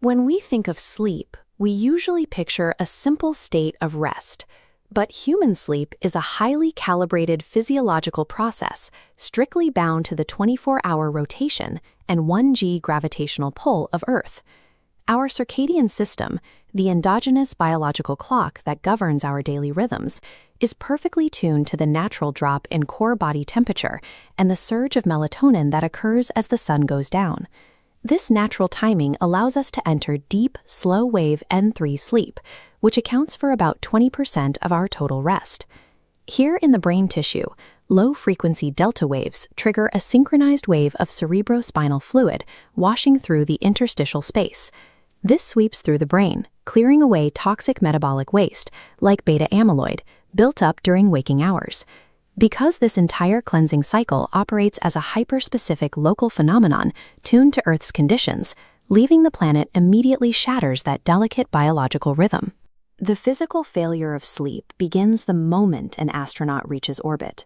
When we think of sleep, we usually picture a simple state of rest. But human sleep is a highly calibrated physiological process, strictly bound to the 24-hour rotation and 1G gravitational pull of Earth. Our circadian system, the endogenous biological clock that governs our daily rhythms, is perfectly tuned to the natural drop in core body temperature and the surge of melatonin that occurs as the sun goes down. This natural timing allows us to enter deep, slow-wave N3 sleep, which accounts for about 20% of our total rest. Here in the brain tissue, low-frequency delta waves trigger a synchronized wave of cerebrospinal fluid washing through the interstitial space. This sweeps through the brain, clearing away toxic metabolic waste, like beta-amyloid, built up during waking hours. Because this entire cleansing cycle operates as a hyperspecific local phenomenon tuned to Earth's conditions, leaving the planet immediately shatters that delicate biological rhythm. The physical failure of sleep begins the moment an astronaut reaches orbit.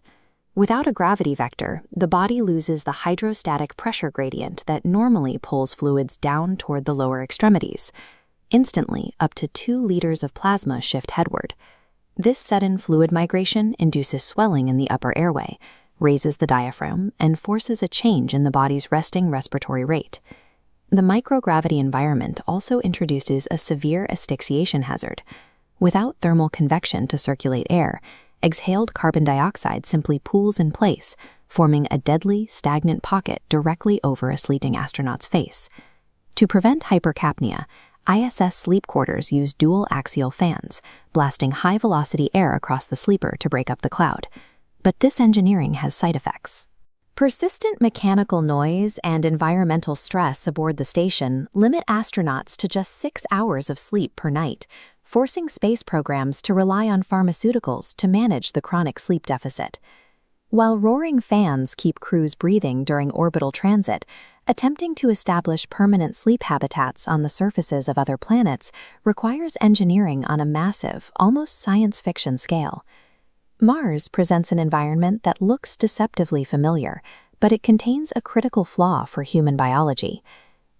Without a gravity vector, the body loses the hydrostatic pressure gradient that normally pulls fluids down toward the lower extremities. Instantly, up to 2 liters of plasma shift headward. This sudden fluid migration induces swelling in the upper airway, raises the diaphragm, and forces a change in the body's resting respiratory rate. The microgravity environment also introduces a severe asphyxiation hazard. Without thermal convection to circulate air, exhaled carbon dioxide simply pools in place, forming a deadly, stagnant pocket directly over a sleeping astronaut's face. To prevent hypercapnia, ISS sleep quarters use dual axial fans, blasting high-velocity air across the sleeper to break up the cloud. But this engineering has side effects. Persistent mechanical noise and environmental stress aboard the station limit astronauts to just 6 hours of sleep per night, forcing space programs to rely on pharmaceuticals to manage the chronic sleep deficit. While roaring fans keep crews breathing during orbital transit, attempting to establish permanent sleep habitats on the surfaces of other planets requires engineering on a massive, almost science fiction scale. Mars presents an environment that looks deceptively familiar, but it contains a critical flaw for human biology.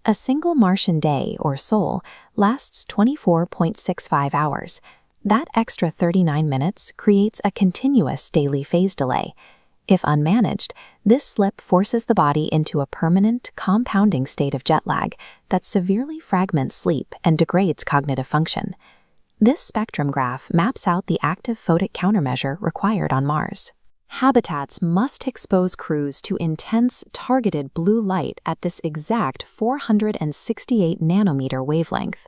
A single Martian day, or sol, lasts 24.65 hours. That extra 39 minutes creates a continuous daily phase delay. If unmanaged, this slip forces the body into a permanent, compounding state of jet lag that severely fragments sleep and degrades cognitive function. This spectrum graph maps out the active photic countermeasure required on Mars. Habitats must expose crews to intense, targeted blue light at this exact 468 nanometer wavelength.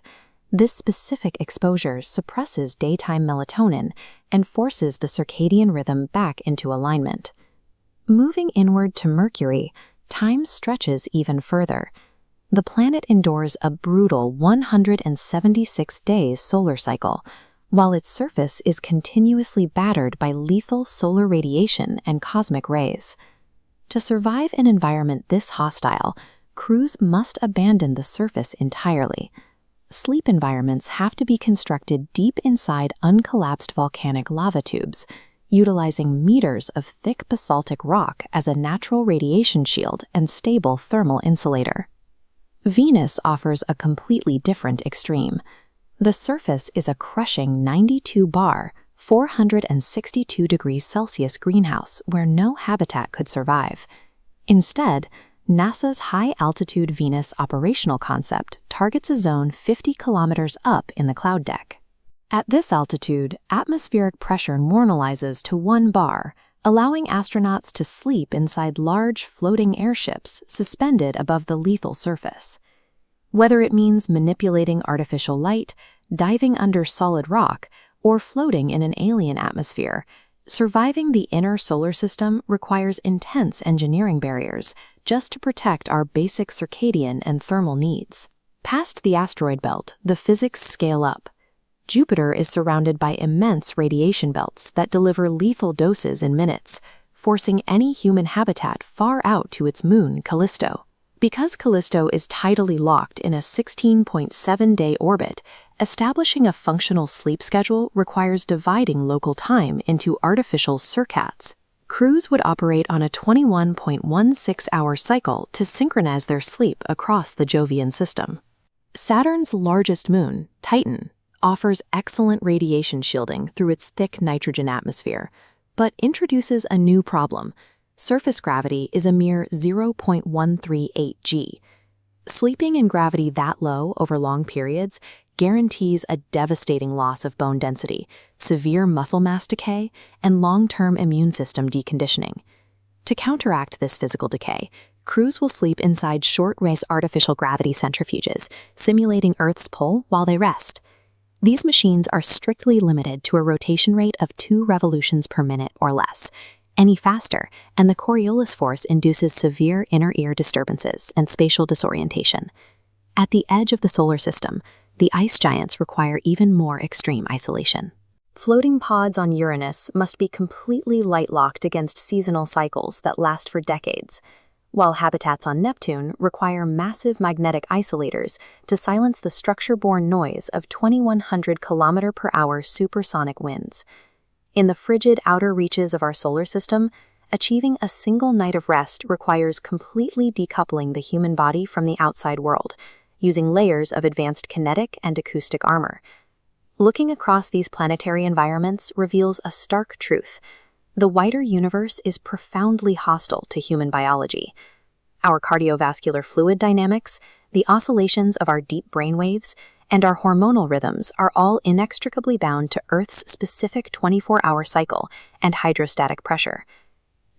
This specific exposure suppresses daytime melatonin and forces the circadian rhythm back into alignment. Moving inward to Mercury, time stretches even further. The planet endures a brutal 176-day solar cycle, while its surface is continuously battered by lethal solar radiation and cosmic rays. To survive an environment this hostile, crews must abandon the surface entirely. Sleep environments have to be constructed deep inside uncollapsed volcanic lava tubes, utilizing meters of thick basaltic rock as a natural radiation shield and stable thermal insulator. Venus offers a completely different extreme. The surface is a crushing 92 bar, 462 degrees Celsius greenhouse where no habitat could survive. Instead, NASA's high-altitude Venus operational concept targets a zone 50 kilometers up in the cloud deck. At this altitude, atmospheric pressure normalizes to 1 bar, allowing astronauts to sleep inside large floating airships suspended above the lethal surface. Whether it means manipulating artificial light, diving under solid rock, or floating in an alien atmosphere, surviving the inner solar system requires intense engineering barriers just to protect our basic circadian and thermal needs. Past the asteroid belt, the physics scale up. Jupiter is surrounded by immense radiation belts that deliver lethal doses in minutes, forcing any human habitat far out to its moon, Callisto. Because Callisto is tidally locked in a 16.7-day orbit, establishing a functional sleep schedule requires dividing local time into artificial circats. Crews would operate on a 21.16-hour cycle to synchronize their sleep across the Jovian system. Saturn's largest moon, Titan, offers excellent radiation shielding through its thick nitrogen atmosphere, but introduces a new problem. Surface gravity is a mere 0.138 g. Sleeping in gravity that low over long periods guarantees a devastating loss of bone density, severe muscle mass decay, and long-term immune system deconditioning. To counteract this physical decay, crews will sleep inside short-race artificial gravity centrifuges, simulating Earth's pull while they rest. These machines are strictly limited to a rotation rate of 2 revolutions per minute or less. Any faster, and the Coriolis force induces severe inner ear disturbances and spatial disorientation. At the edge of the solar system, the ice giants require even more extreme isolation. Floating pods on Uranus must be completely light-locked against seasonal cycles that last for decades, while habitats on Neptune require massive magnetic isolators to silence the structure-borne noise of 2,100 km/h supersonic winds. In the frigid outer reaches of our solar system, achieving a single night of rest requires completely decoupling the human body from the outside world, using layers of advanced kinetic and acoustic armor. Looking across these planetary environments reveals a stark truth. The wider universe is profoundly hostile to human biology. Our cardiovascular fluid dynamics, the oscillations of our deep brainwaves, and our hormonal rhythms are all inextricably bound to Earth's specific 24-hour cycle and hydrostatic pressure.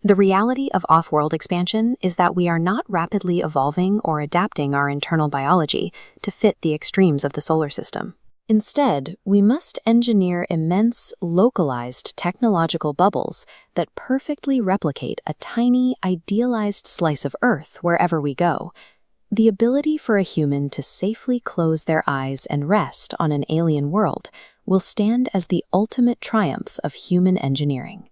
The reality of off-world expansion is that we are not rapidly evolving or adapting our internal biology to fit the extremes of the solar system. Instead, we must engineer immense, localized technological bubbles that perfectly replicate a tiny, idealized slice of Earth wherever we go. The ability for a human to safely close their eyes and rest on an alien world will stand as the ultimate triumph of human engineering.